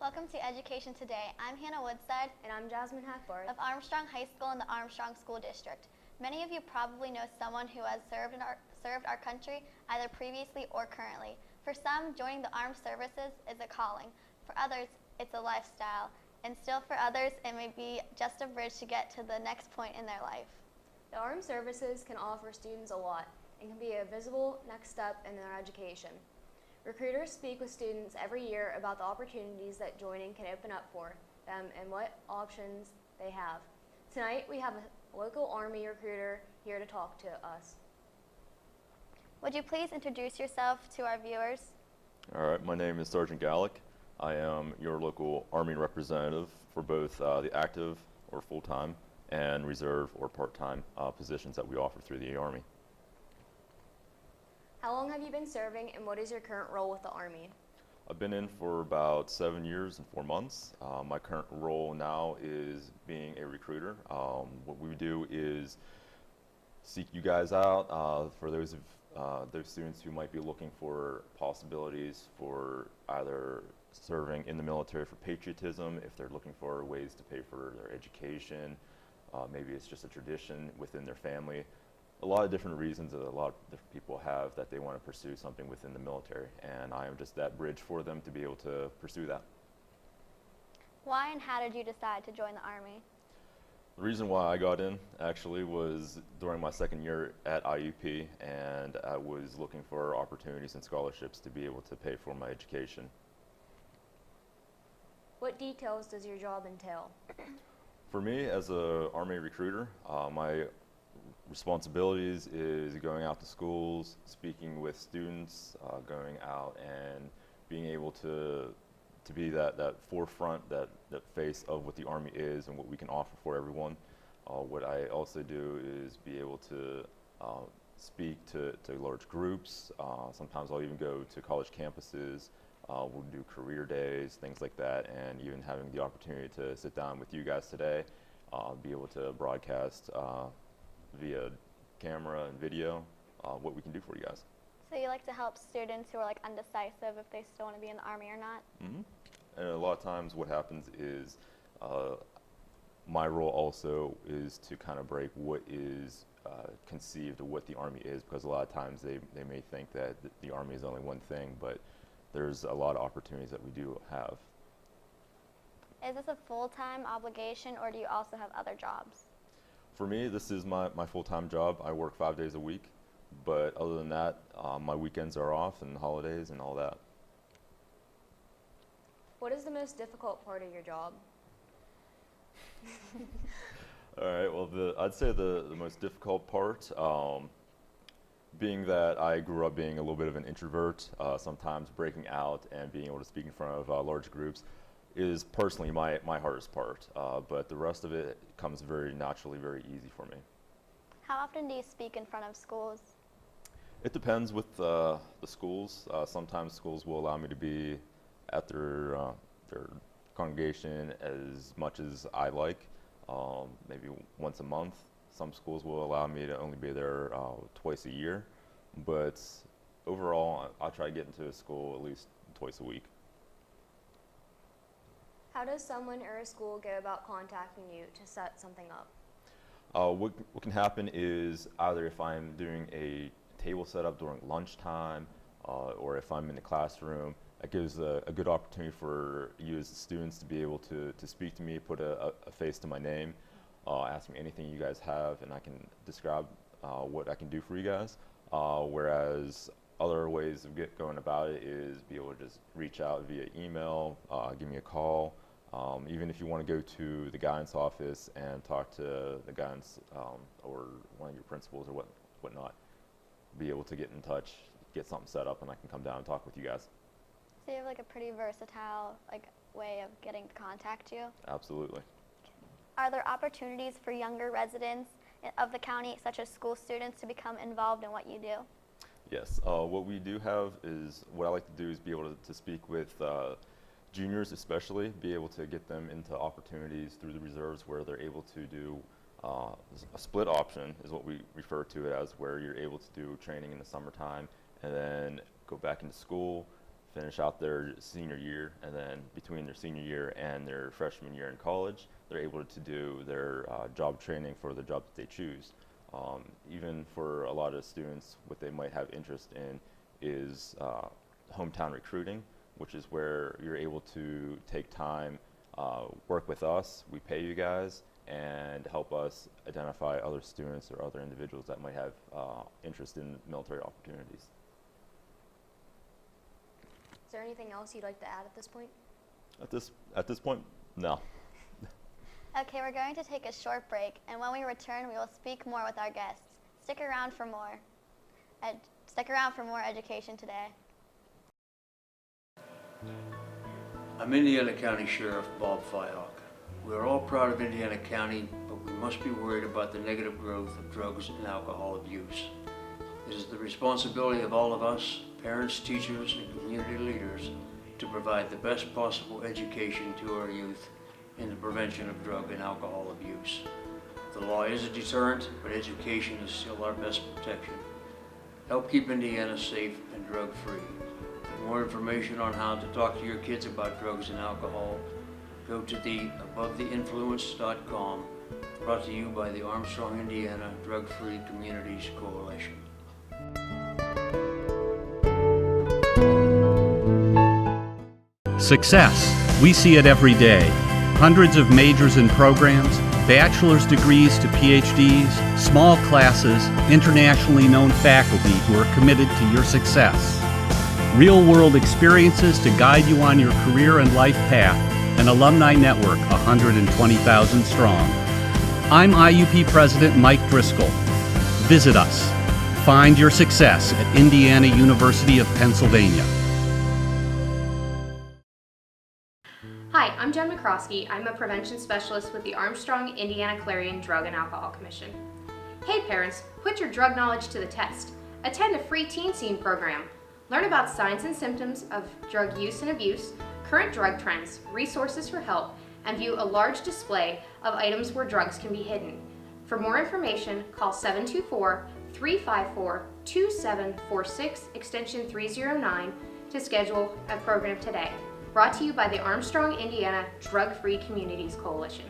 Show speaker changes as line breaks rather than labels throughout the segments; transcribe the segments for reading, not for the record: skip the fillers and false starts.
Welcome to Education Today. I'm Hannah Woodside
And I'm Jasmine Hackbarth
of Armstrong High School in the Armstrong School District. Many of you probably know someone who has served our country either previously or currently. For some, joining the armed services is a calling. For others, it's a lifestyle. And still for others, it may be just a bridge to get to the next point in their life.
The armed services can offer students a lot and can be a visible next step in their education. Recruiters speak with students every year about the opportunities that joining can open up for them and what options they have. Tonight, we have a local Army recruiter here to talk to us.
Would you please introduce yourself to our viewers?
All right, my name is Sergeant Gallick. I am your local Army representative for both the active or full-time and reserve or part-time positions that we offer through the Army.
How long have you been serving and what is your current role with the Army?
I've been in for about 7 years and 4 months. My current role now is being a recruiter. What we do is seek you guys out for those students who might be looking for possibilities for either serving in the military for patriotism, if they're looking for ways to pay for their education, maybe it's just a tradition within their family. A lot of different reasons that a lot of different people have that they want to pursue something within the military, and I am just that bridge for them to be able to pursue that.
Why and how did you decide to join the Army?
The reason why I got in actually was during my second year at IUP, and I was looking for opportunities and scholarships to be able to pay for my education.
What details does your job entail?
For me, as an Army recruiter, my responsibilities is going out to schools, speaking with students, going out and being able to be that forefront, that face of what the Army is and what we can offer for everyone. What I also do is be able to speak to large groups. Sometimes I'll even go to college campuses. We'll do career days, things like that, and even having the opportunity to sit down with you guys today, be able to broadcast via camera and video, what we can do for you guys.
So you like to help students who are like undecisive if they still want to be in the Army or not?
Mm-hmm. And a lot of times what happens is my role also is to kind of break what is conceived of what the Army is, because a lot of times they may think that the Army is only one thing, but there's a lot of opportunities that we do have.
Is this a full-time obligation or do you also have other jobs?
For me, this is my full-time job. I work 5 days a week, but other than that, my weekends are off and holidays and all that.
What is the most difficult part of your job?
All right, well, I'd say the most difficult part, being that I grew up being a little bit of an introvert, sometimes breaking out and being able to speak in front of large groups is personally my hardest part, but the rest of it comes very naturally, very easy for me.
How often do you speak in front of schools?
It depends with the schools. Sometimes schools will allow me to be at their congregation as much as I like, maybe once a month. Some schools will allow me to only be there twice a year, but overall I'll try to get into a school at least twice a week.
How does someone or a school go about contacting you to set something up?
What can happen is either if I'm doing a table setup during lunchtime or if I'm in the classroom, it gives a good opportunity for you as students to be able to speak to me, put a face to my name, ask me anything you guys have, and I can describe what I can do for you guys. Whereas other ways of going about it is be able to just reach out via email, give me a call. Even if you want to go to the guidance office and talk to the guidance or one of your principals or whatnot, be able to get in touch, get something set up, and I can come down and talk with you guys.
So you have like a pretty versatile way of getting to contact you?
Absolutely.
Are there opportunities for younger residents of the county, such as school students, to become involved in what you do?
Yes. What we do have is, what I like to do is be able to speak with juniors especially, be able to get them into opportunities through the reserves where they're able to do a split option is what we refer to it as, where you're able to do training in the summertime and then go back into school, finish out their senior year, and then between their senior year and their freshman year in college, they're able to do their job training for the job that they choose. Even for a lot of students, what they might have interest in is hometown recruiting, which is where you're able to take time, work with us, we pay you guys, and help us identify other students or other individuals that might have interest in military opportunities.
Is there anything else you'd like to add at this point?
At this point, no.
Okay, we're going to take a short break, and when we return, we will speak more with our guests. Stick around for more. Education today.
I'm Indiana County Sheriff Bob Fyhock. We are all proud of Indiana County, but we must be worried about the negative growth of drugs and alcohol abuse. It is the responsibility of all of us, parents, teachers, and community leaders, to provide the best possible education to our youth in the prevention of drug and alcohol abuse. The law is a deterrent, but education is still our best protection. Help keep Indiana safe and drug-free. For more information on how to talk to your kids about drugs and alcohol, go to the AboveTheInfluence.com, brought to you by the Armstrong, Indiana Drug-Free Communities Coalition.
Success. We see it every day. Hundreds of majors and programs, bachelor's degrees to PhDs, small classes, internationally known faculty who are committed to your success. Real-world experiences to guide you on your career and life path. An alumni network 120,000 strong. I'm IUP President Mike Driscoll. Visit us. Find your success at Indiana University of Pennsylvania.
Hi, I'm Jen McCroskey. I'm a prevention specialist with the Armstrong Indiana Clarion Drug and Alcohol Commission. Hey parents, put your drug knowledge to the test. Attend a free teen scene program. Learn about signs and symptoms of drug use and abuse, current drug trends, resources for help, and view a large display of items where drugs can be hidden. For more information, call 724-354-2746, extension 309 to schedule a program today. Brought to you by the Armstrong, Indiana Drug-Free Communities Coalition.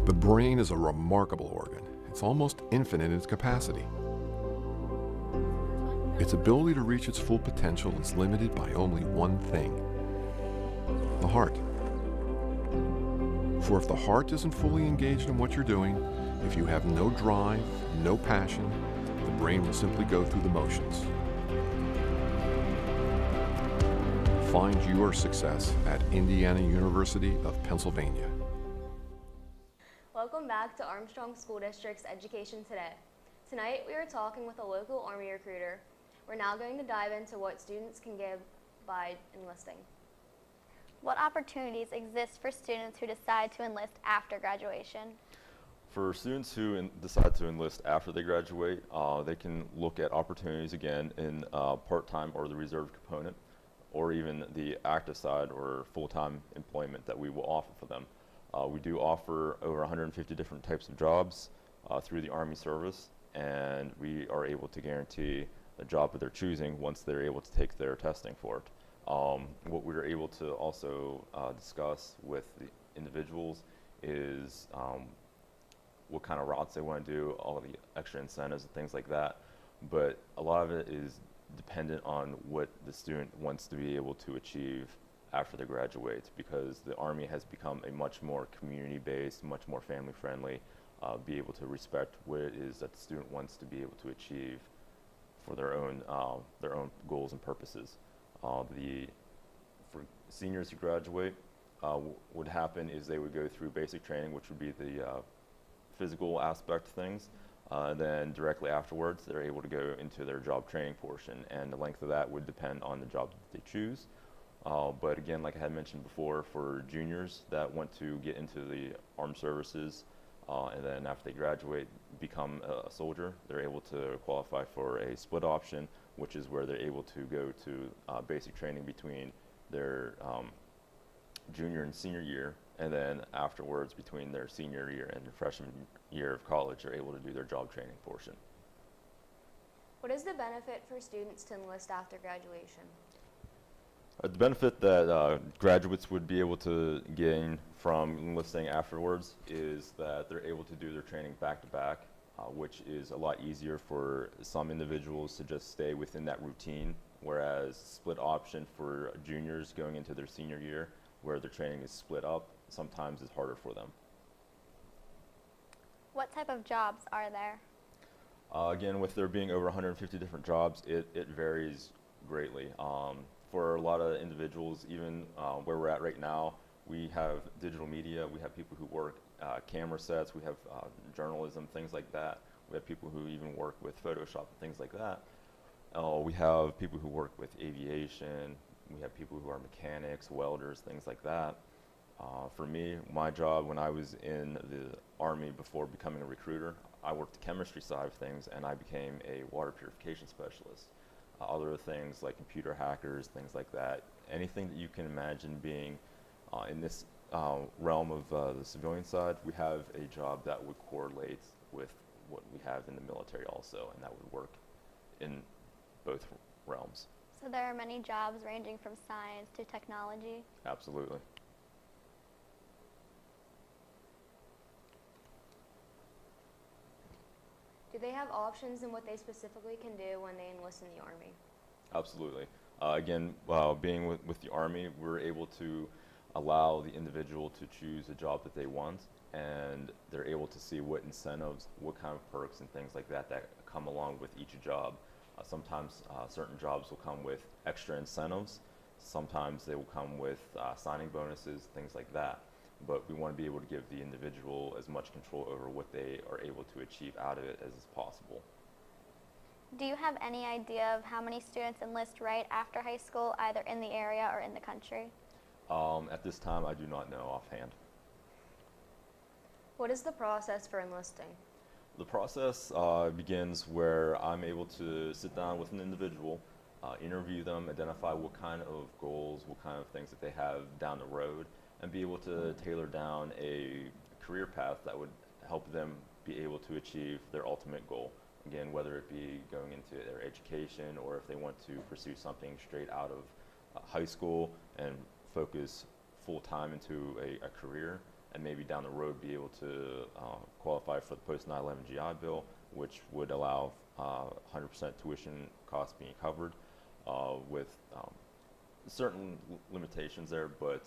The brain is a remarkable organ. It's almost infinite in its capacity. Its ability to reach its full potential is limited by only one thing: the heart. For if the heart isn't fully engaged in what you're doing, if you have no drive, no passion, the brain will simply go through the motions. Find your success at Indiana University of Pennsylvania.
Welcome back to Armstrong School District's Education Today. Tonight we are talking with a local Army recruiter. We're now going to dive into what students can give by enlisting.
What opportunities exist for students who decide to enlist after graduation?
For students who decide to enlist after they graduate, they can look at opportunities again in part-time or the reserve component, or even the active side or full-time employment that we will offer for them. We do offer over 150 different types of jobs through the Army service, and we are able to guarantee the job that they're choosing once they're able to take their testing for it. What we're able to also discuss with the individuals is what kind of routes they want to do, all of the extra incentives and things like that. But a lot of it is dependent on what the student wants to be able to achieve after they graduate, because the Army has become a much more community-based, much more family-friendly, be able to respect what it is that the student wants to be able to achieve for their own goals and purposes. For seniors who graduate, what would happen is they would go through basic training, which would be the physical aspect of things. Then directly afterwards, they're able to go into their job training portion, and the length of that would depend on the job that they choose. But again, like I had mentioned before, for juniors that want to get into the armed services, and then after they graduate, become a soldier, they're able to qualify for a split option, which is where they're able to go to basic training between their junior and senior year, and then afterwards, between their senior year and their freshman year of college, they're able to do their job training portion.
What is the benefit for students to enlist after graduation?
The benefit that graduates would be able to gain from enlisting afterwards is that they're able to do their training back to back, which is a lot easier for some individuals to just stay within that routine, whereas split option for juniors going into their senior year, where their training is split up, sometimes is harder for them.
What type of jobs are there?
Again, with there being over 150 different jobs, it varies greatly. For a lot of individuals, even where we're at right now, we have digital media, we have people who work camera sets, we have journalism, things like that. We have people who even work with Photoshop and things like that. We have people who work with aviation, we have people who are mechanics, welders, things like that. For me, my job when I was in the Army before becoming a recruiter, I worked the chemistry side of things and I became a water purification specialist. Other things like computer hackers, things like that. Anything that you can imagine being in this realm of the civilian side, we have a job that would correlate with what we have in the military also, and that would work in both realms.
So there are many jobs ranging from science to technology.
Absolutely.
Do they have options in what they specifically can do when they enlist in the Army?
Absolutely. Again, being with the Army, we're able to allow the individual to choose a job that they want, and they're able to see what incentives, what kind of perks and things like that that come along with each job. Sometimes certain jobs will come with extra incentives. Sometimes they will come with signing bonuses, things like that. But we want to be able to give the individual as much control over what they are able to achieve out of it as is possible.
Do you have any idea of how many students enlist right after high school, either in the area or in the country?
At this time, I do not know offhand.
What is the process for enlisting?
The process begins where I'm able to sit down with an individual, interview them, identify what kind of goals, what kind of things that they have down the road, and be able to tailor down a career path that would help them be able to achieve their ultimate goal. Again, whether it be going into their education or if they want to pursue something straight out of high school and focus full-time into a career, and maybe down the road be able to qualify for the post 9/11 GI Bill, which would allow 100% tuition costs being covered with certain limitations there, but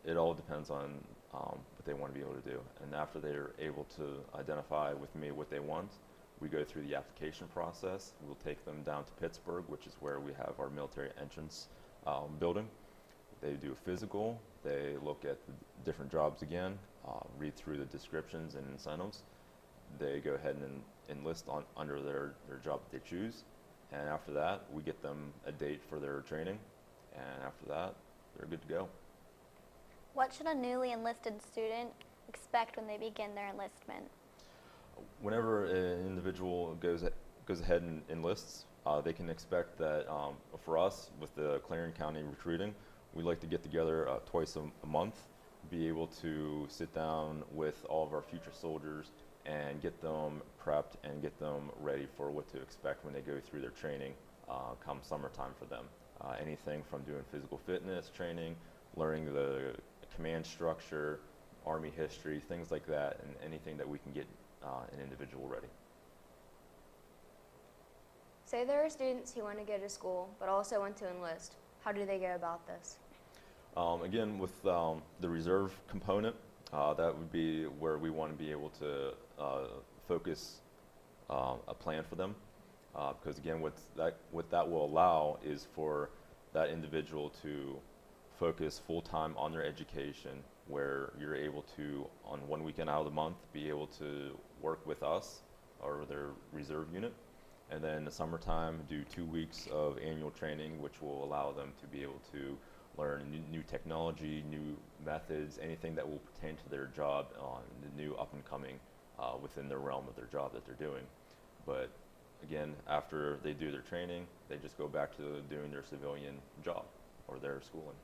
it all depends on what they want to be able to do. And after they're able to identify with me what they want, we go through the application process. We'll take them down to Pittsburgh, which is where we have our military entrance building. They do a physical, they look at the different jobs again, read through the descriptions and incentives. They go ahead and enlist under their job that they choose. And after that, we get them a date for their training. And after that, they're good to go.
What should a newly enlisted student expect when they begin their enlistment?
Whenever an individual goes ahead and enlists, they can expect that for us, with the Clarion County recruiting, we like to get together twice a month, be able to sit down with all of our future soldiers and get them prepped and get them ready for what to expect when they go through their training come summertime for them. Anything from doing physical fitness training, learning the command structure, Army history, things like that, and anything that we can get an individual ready.
Say there are students who want to go to school but also want to enlist. How do they go about this?
Again, with the reserve component, that would be where we want to be able to focus a plan for them. Because again, what that will allow is for that individual to focus full-time on their education, where you're able to, on one weekend out of the month, be able to work with us or their reserve unit, and then in the summertime do 2 weeks of annual training, which will allow them to be able to learn new technology, new methods, anything that will pertain to their job on the new up and coming within the realm of their job that they're doing. But again, after they do their training, they just go back to doing their civilian job or their schooling.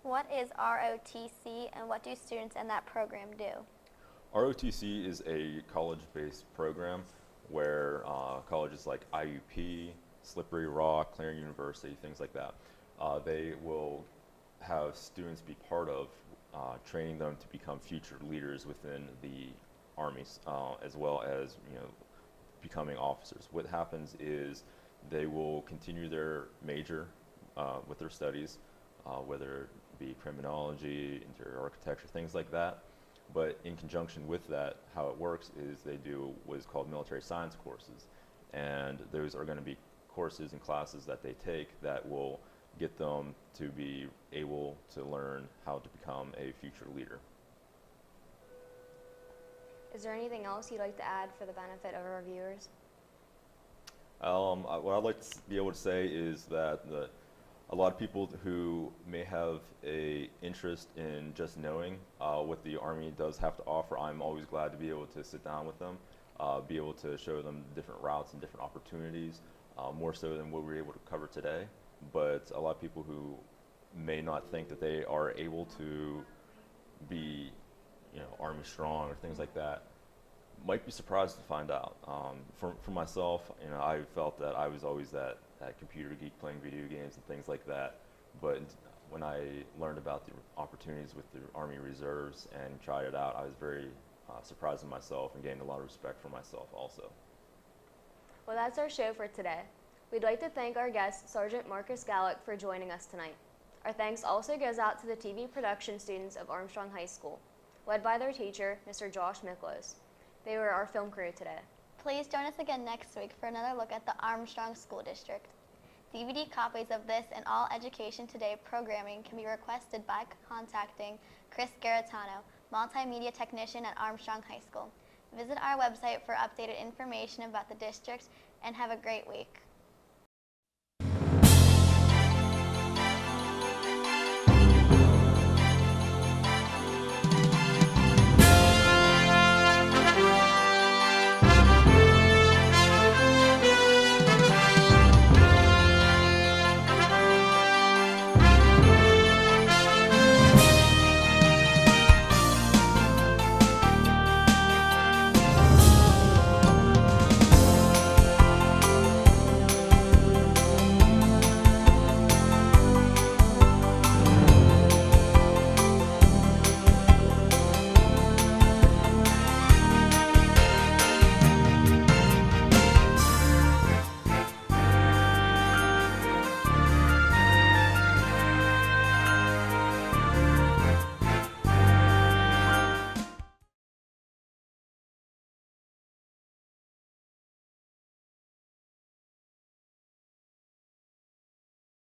What is ROTC and what do students in that program do?
ROTC is a college-based program where colleges like IUP, Slippery Rock, Clarion University, things like that, they will have students be part of training them to become future leaders within the Army, as well as becoming officers. What happens is they will continue their major with their studies, whether it be criminology, interior architecture, things like that. But in conjunction with that, how it works is they do what is called military science courses. And those are going to be courses and classes that they take that will get them to be able to learn how to become a future leader.
Is there anything else you'd like to add for the benefit of our viewers?
What I'd like to be able to say is that a lot of people who may have a interest in just knowing what the Army does have to offer, I'm always glad to be able to sit down with them, be able to show them different routes and different opportunities, more so than what we were able to cover today. But a lot of people who may not think that they are able to be, Army strong or things like that, might be surprised to find out. For myself, I felt that I was always that computer geek playing video games and things like that. But when I learned about the opportunities with the Army Reserves and tried it out, I was very surprised in myself and gained a lot of respect for myself also.
Well, that's our show for today. We'd like to thank our guest, Sergeant Marcus Gallick, for joining us tonight. Our thanks also goes out to the TV production students of Armstrong High School, led by their teacher, Mr. Josh Miklos. They were our film crew today.
Please join us again next week for another look at the Armstrong School District. DVD copies of this and all Education Today programming can be requested by contacting Chris Garatano, Multimedia Technician at Armstrong High School. Visit our website for updated information about the district and have a great week.